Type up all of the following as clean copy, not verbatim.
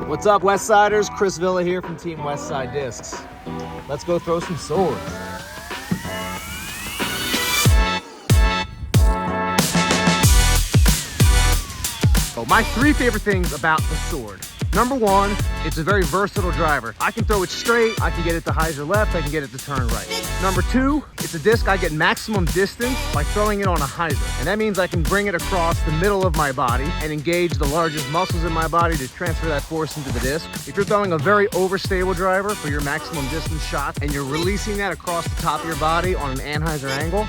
What's up, Westsiders? Chris Villa here from Team Westside Discs. Let's go throw some swords. So my 3 favorite things about the sword. Number 1, it's a very versatile driver. I can throw it straight, I can get it to hyzer left, I can get it to turn right. Number 2, it's a disc I get maximum distance by throwing it on a hyzer. And that means I can bring it across the middle of my body and engage the largest muscles in my body to transfer that force into the disc. If you're throwing a very overstable driver for your maximum distance shot and you're releasing that across the top of your body on an anhyzer angle,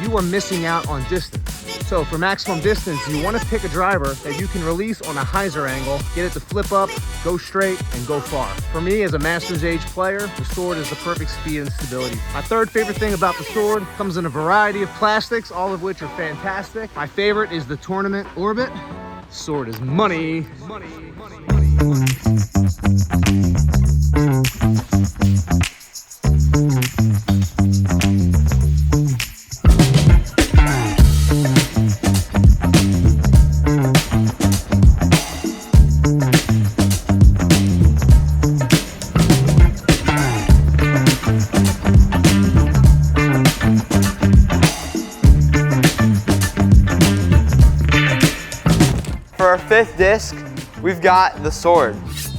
you are missing out on distance. So for maximum distance, you want to pick a driver that you can release on a hyzer angle, get it to flip up, go straight, and go far. For me, as a master's age player, the sword is the perfect speed and stability. My 3rd favorite thing about the sword comes in a variety of plastics, all of which are fantastic. My favorite is the tournament orbit. Sword is money. Money, money, money, money. For our 5th disc, we've got the sword.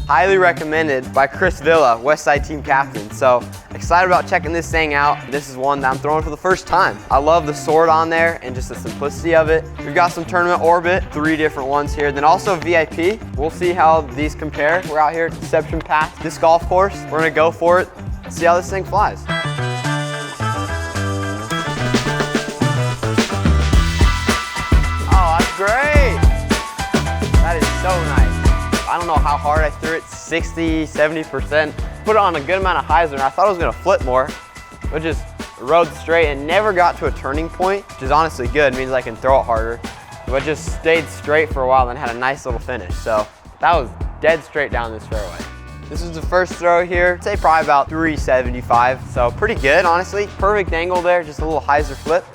Highly recommended by Chris Villa, Westside Team Captain. So excited about checking this thing out. This is one that I'm throwing for the first time. I love the sword on there and just the simplicity of it. We've got some tournament orbit, 3 different ones here. Then also VIP. We'll see how these compare. We're out here at Deception Pass Disc Golf Course. We're gonna go for it, see how this thing flies. Oh, that's great. That is so nice. I don't know how hard I threw it, 60, 70%. Put it on a good amount of hyzer, and I thought it was gonna flip more, but just rode straight and never got to a turning point, which is honestly good. It means I can throw it harder, but just stayed straight for a while and then had a nice little finish. So that was dead straight down this fairway. This is the first throw here. I'd say probably about 375, so pretty good, honestly. Perfect angle there, just a little hyzer flip.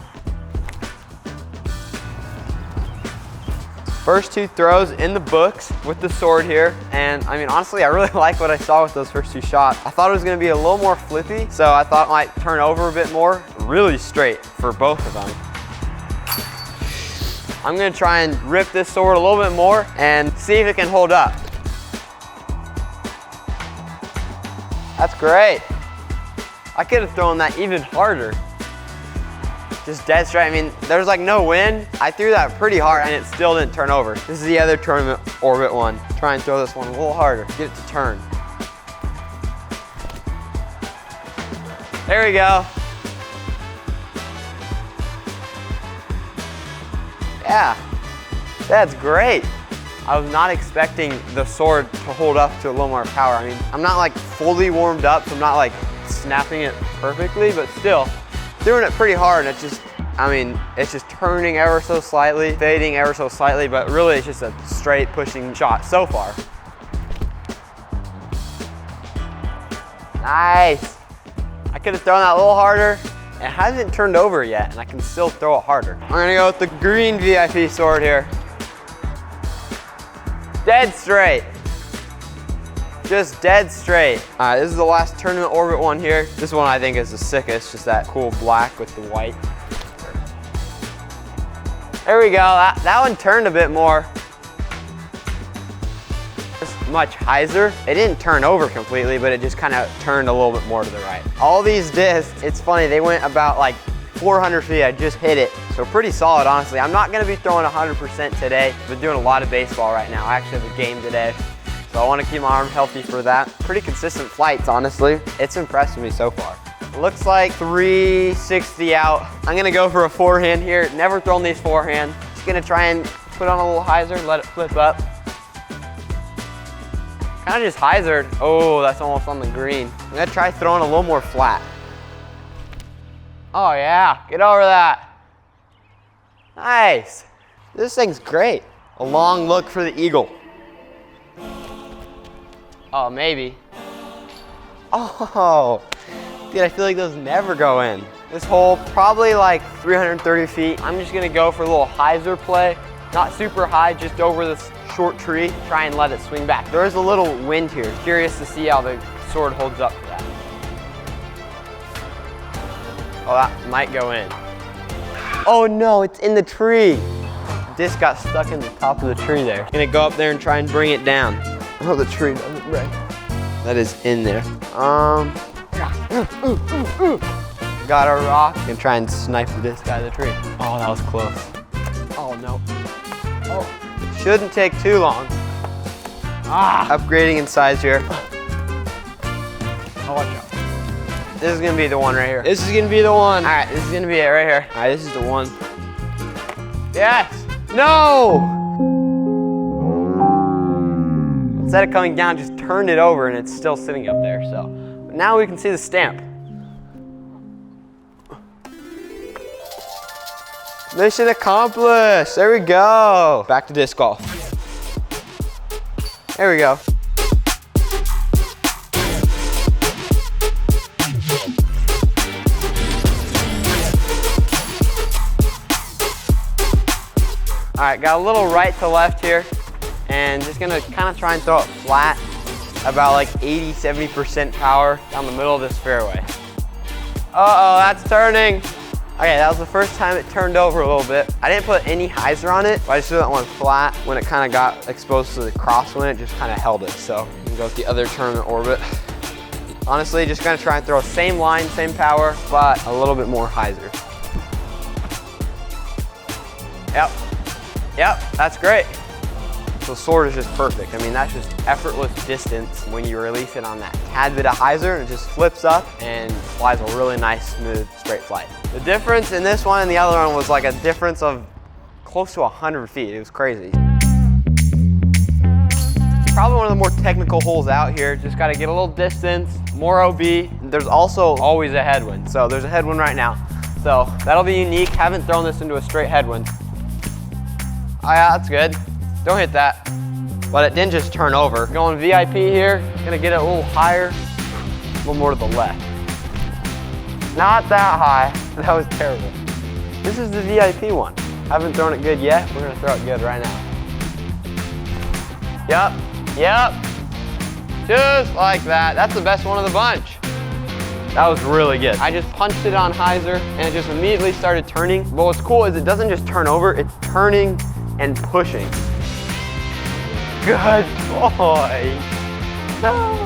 First 2 throws in the books with the sword here. And I mean, honestly, I really like what I saw with those first 2 shots. I thought it was gonna be a little more flippy, so I thought it might turn over a bit more. Really straight for both of them. I'm gonna try and rip this sword a little bit more and see if it can hold up. That's great. I could have thrown that even harder. Just dead straight. I mean, there's like no wind. I threw that pretty hard and it still didn't turn over. This is the other tournament orbit one. Try and throw this one a little harder, get it to turn. There we go. Yeah, that's great. I was not expecting the sword to hold up to a little more power. I mean, I'm not like fully warmed up, so I'm not like snapping it perfectly, but still, doing it pretty hard. It's just, I mean, it's just turning ever so slightly, fading ever so slightly, but really it's just a straight pushing shot so far. Nice. I could have thrown that a little harder. It hasn't turned over yet, and I can still throw it harder. I'm gonna go with the green VIP sword here. Dead straight. Just dead straight. All right, this is the last tournament orbit one here. This one I think is the sickest, just that cool black with the white. There we go, that one turned a bit more. Much hyzer. It didn't turn over completely, but it just kind of turned a little bit more to the right. All these discs, it's funny, they went about like 400 feet. I just hit it. So pretty solid, honestly. I'm not gonna be throwing 100% today. I've been doing a lot of baseball right now. I actually have a game today. So I wanna keep my arm healthy for that. Pretty consistent flights, honestly. It's impressed me so far. It looks like 360 out. I'm gonna go for a forehand here. Never thrown these forehand. Just gonna try and put on a little hyzer, let it flip up. Kind of just hyzered. Oh, that's almost on the green. I'm gonna try throwing a little more flat. Oh yeah, get over that. Nice. This thing's great. A long look for the eagle. Oh, maybe. Oh, dude, I feel like those never go in. This hole, probably like 330 feet. I'm just gonna go for a little hyzer play. Not super high, just over the short tree, try and let it swing back. There is a little wind here. Curious to see how the sword holds up to that. Oh, that might go in. Oh no, it's in the tree. The disc got stuck in the top of the tree there. Gonna go up there and try and bring it down. Oh, the tree doesn't break. That is in there. Got a rock and try and snipe the disc out of the tree. Oh, that was close. Oh no. Oh, shouldn't take too long. Upgrading in size here. Oh, watch out. This is gonna be the one right here. This is gonna be the one. All right, this is gonna be it right here. All right, this is the one. Yes. No. Instead of coming down, just turned it over and it's still sitting up there. So now we can see the stamp. Mission accomplished. There we go. Back to disc golf. There we go. All right, got a little right to left here, and just gonna kind of try and throw it flat, about like 80–70% power down the middle of this fairway. Uh-oh, that's turning. Okay, that was the first time it turned over a little bit. I didn't put any hyzer on it, but I just threw that one flat. When it kind of got exposed to the crosswind, it just kind of held it. So you can go with the other tournament orbit. Honestly, just gonna try and throw same line, same power, but a little bit more hyzer. Yep, that's great. So the sword is just perfect. I mean, that's just effortless distance when you release it on that tad bit of hyzer, and it just flips up and flies a really nice, smooth, straight flight. The difference in this one and the other one was like a difference of close to 100 feet. It was crazy. Probably one of the more technical holes out here. Just got to get a little distance, more OB. There's also always a headwind. So there's a headwind right now. So that'll be unique. Haven't thrown this into a straight headwind. Oh yeah, that's good. Don't hit that. But it didn't just turn over. Going VIP here, gonna get it a little higher, a little more to the left. Not that high, that was terrible. This is the VIP one. Haven't thrown it good yet, we're gonna throw it good right now. Yep, just like that. That's the best one of the bunch. That was really good. I just punched it on hyzer and it just immediately started turning. But what's cool is it doesn't just turn over, it's turning and pushing. Good boy. No.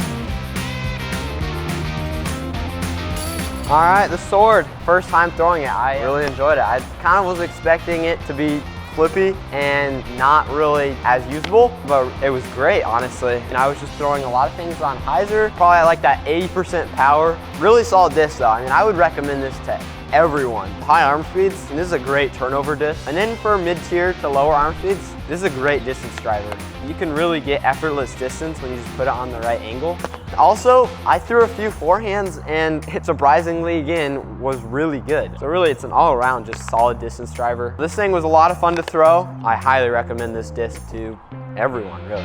All right, the sword. First time throwing it. I really enjoyed it. I kind of was expecting it to be flippy and not really as usable, but it was great, honestly. And I was just throwing a lot of things on hyzer. Probably like that 80% power. Really solid disc though. I mean, I would recommend this to everyone. High arm speeds, and this is a great turnover disc. And then for mid-tier to lower arm speeds, this is a great distance driver. You can really get effortless distance when you just put it on the right angle. Also, I threw a few forehands and it surprisingly, again, was really good. So really, it's an all-around just solid distance driver. This thing was a lot of fun to throw. I highly recommend this disc to everyone, really.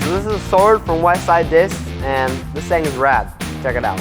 So this is a sword from Westside Discs, and this thing is rad. Check it out.